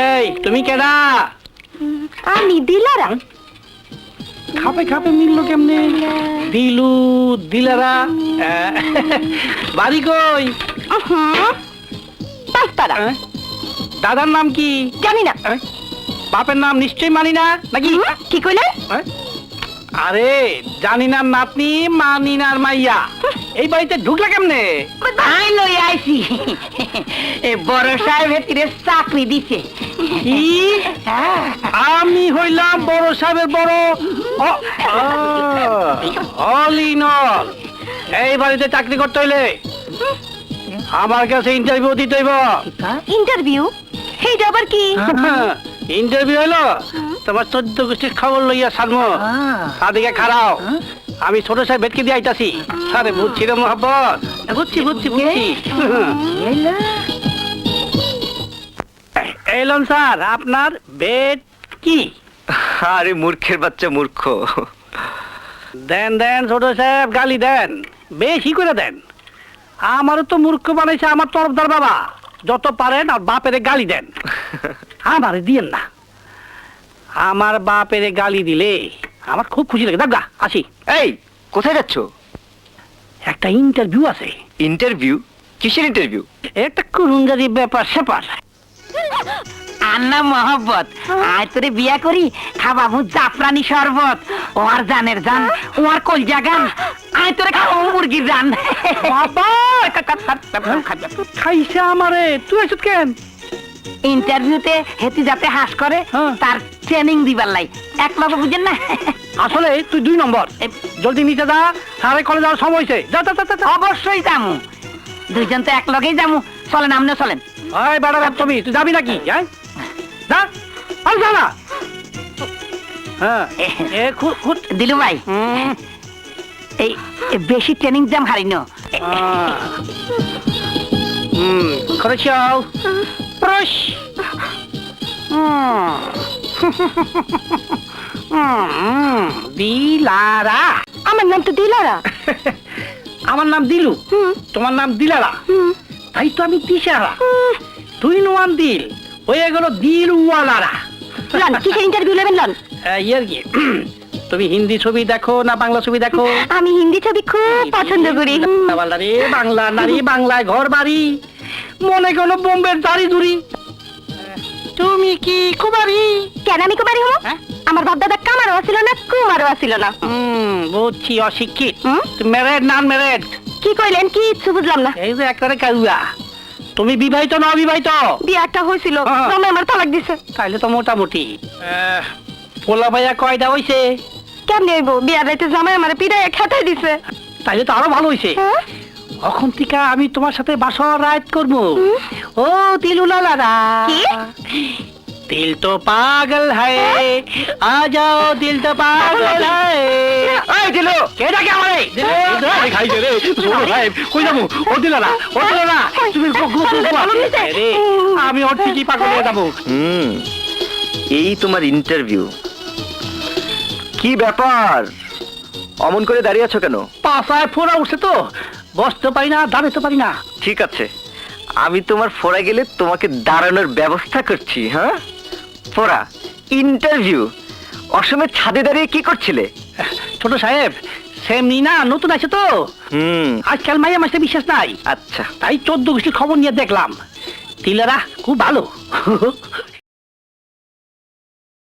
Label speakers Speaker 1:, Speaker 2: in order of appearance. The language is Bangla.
Speaker 1: এই তুমি কেডা?
Speaker 2: আমি দিলারা।
Speaker 1: খাপে খাপে মিললো কেমনে? দিলু দিলারা বাড়ি কই?
Speaker 2: পাঁচপাড়া।
Speaker 1: দাদার নাম কি?
Speaker 2: জানি না।
Speaker 1: বাপের নাম নিশ্চয়ই মানি না নাকি?
Speaker 2: কি কইলেন?
Speaker 1: আরে জানি না নাতনি মানিনার মাইয়া এই বাড়িতে ঢুকলা কেমনে?
Speaker 2: আই লই আইছি। এ বড় সাহেব হেতিরে চাকরি দিছে।
Speaker 1: কি? আমি হইলাম বড় সাহেবের বড় অলিনল। এই বাড়িতে চাকরি করতে হইলে আমার কাছে ইন্টারভিউ দিতে হইব।
Speaker 2: ইন্টারভিউ? সেইটা আবার কি?
Speaker 1: ইন্টারভিউ হলো তোমার 14 গোষ্ঠীর খবর লইয়া সারমো। সাদিকে খাড়াও, আমি ছোট সাহেব ভেটকে দিয়ে আইতাছি। আরে বুঝছি রে মোহাম্মদ, বুঝছি বুঝছি বুঝছি। এলন স্যার, আপনার বেড কি?
Speaker 3: আরে মূর্খের বাচ্চা মূর্খ।
Speaker 1: দেন দেন ছোট সাহেব, গালি দেন, বেশি করে দেন। আমারও তো মূর্খ বানাইছে আমার তরফদার বাবা। যত পারেন আর বাপের গালি দেন, আমারে দিয়েন না। আমার বাপের গালি দিলে আমার খুব খুশি লাগে। দাগা আসি।
Speaker 3: এই কোথায় যাচ্ছ?
Speaker 1: একটা ইন্টারভিউ আছে।
Speaker 3: ইন্টারভিউ? কিসের ইন্টারভিউ?
Speaker 1: একটা কুরুঙ্গারি ব্যাপার স্যাপার।
Speaker 2: আন্না মোহাম্মত, আয় তোরে বিয়া করি, খাবাবু জাফরানি শরবত। ওর জানের জান, ওর কলজা গান। আয় তোরে খাবো মুরগির জান।
Speaker 1: বাবা খাইছে আমারে। তুই আইছত কেন?
Speaker 2: ইন্টারভিউতে হেতি যাতে হাস করে তার ট্রেনিং দিবার লাই। এক লগে বুঝেন না?
Speaker 1: আসলে তুই 2 নম্বর। জলদি নিচে যা, সারে কলেজ যাওয়ার সময় হয়েছে। যা যা যা।
Speaker 2: অবশ্যই যামু, দুইজন তো এক লগেই যামু। চলেন, আমনে চলেন।
Speaker 1: এই বাড়া তুমি, তুই যাবি নাকি? হ্যাঁ যা, আর যা না। হ্যাঁ
Speaker 2: দিলু ভাই, এই বেশি ট্রেনিং জাম হারিন।
Speaker 1: করেছাও প্রশ। দিলারা।
Speaker 2: আমার নাম তো দিলারা।
Speaker 1: আমার নাম দিলু, তোমার নাম দিলারা। তাই তো আমি দিশারা। 2 in 1 দিল হয়ে গেল দিলওয়ালারা।
Speaker 2: লন, কিসের ইন্টারভিউ নেবেন লন?
Speaker 1: ইয়ার কি, তুমি হিন্দি ছবি দেখো না বাংলা ছবি দেখো?
Speaker 2: আমি হিন্দি ছবি খুব পছন্দ করি।
Speaker 1: রে বাংলা নারী, বাংলায় ঘর বাড়ি, মনে কোনো বোম্বের দাড়ি দুরি। তুমি কি কুমারী?
Speaker 2: কেন আমি কুমারী হবো? আমার বাপ দাদা কামারও ছিল না, কুমারও ছিল না।
Speaker 1: বুঝছি, অশিক্ষিত। মেরেড না মেরেড?
Speaker 2: কি কইলেন? কিচ্ছু বুঝলাম না।
Speaker 1: এই যে একবারে কাউয়া। তুমি বিবাহিত না অবিবাহিত?
Speaker 2: বিয়াটা হয়েছিল, জামাই আমার তালাক দিছে।
Speaker 1: তাইলে তো মোটামুটি। পোলা ভাইয়া কয়টা হইছে?
Speaker 2: কেমনে হইব? বিয়ার রাইতে জামাই আমার পিড়ায় খেতাই দিছে।
Speaker 1: তাইলে তো আরো ভালো হইছে। এখন থেকে আমি তোমার সাথে বাসর রাত করবো। ও দিলুলালারা।
Speaker 2: কি?
Speaker 1: দিল তো পাগল হ্যায়, আ যাও দিল তো পাগল হ্যায়। এই দিলু, কে ডাকে আমারে? এই খাইছে রে ছোট সাহেব। কই যাবো? ও দিলালা, ও দিলালা, তুমি রে, আমি ওর ঠিকই পাগল হয়ে যাবো।
Speaker 3: এই তোমার ইন্টারভিউ? কি ব্যাপার, অমন করে দাঁড়িয়ে আছো কেন?
Speaker 1: পাছায় ফোড়া উঠছে তো, বসতে পারি না, দাঁড়াতে পারি না।
Speaker 3: ঠিক আছে, আমি তোমার ফোড়া গেলে তোমাকে দাঁড়ানোর ব্যবস্থা করছি। হ্যাঁ, ফোড়া ইন্টারভিউ? অসমের ছাদে দাঁড়িয়ে কি করছিলে?
Speaker 1: ছোট সাহেব, সেমনি না, নতুন আছে তো। আজকাল মাইয়া মাসে বিশ্বাস নাই।
Speaker 3: আচ্ছা,
Speaker 1: তাই 14 গোষ্ঠীর খবর নিয়ে দেখলাম দিলারা খুব ভালো।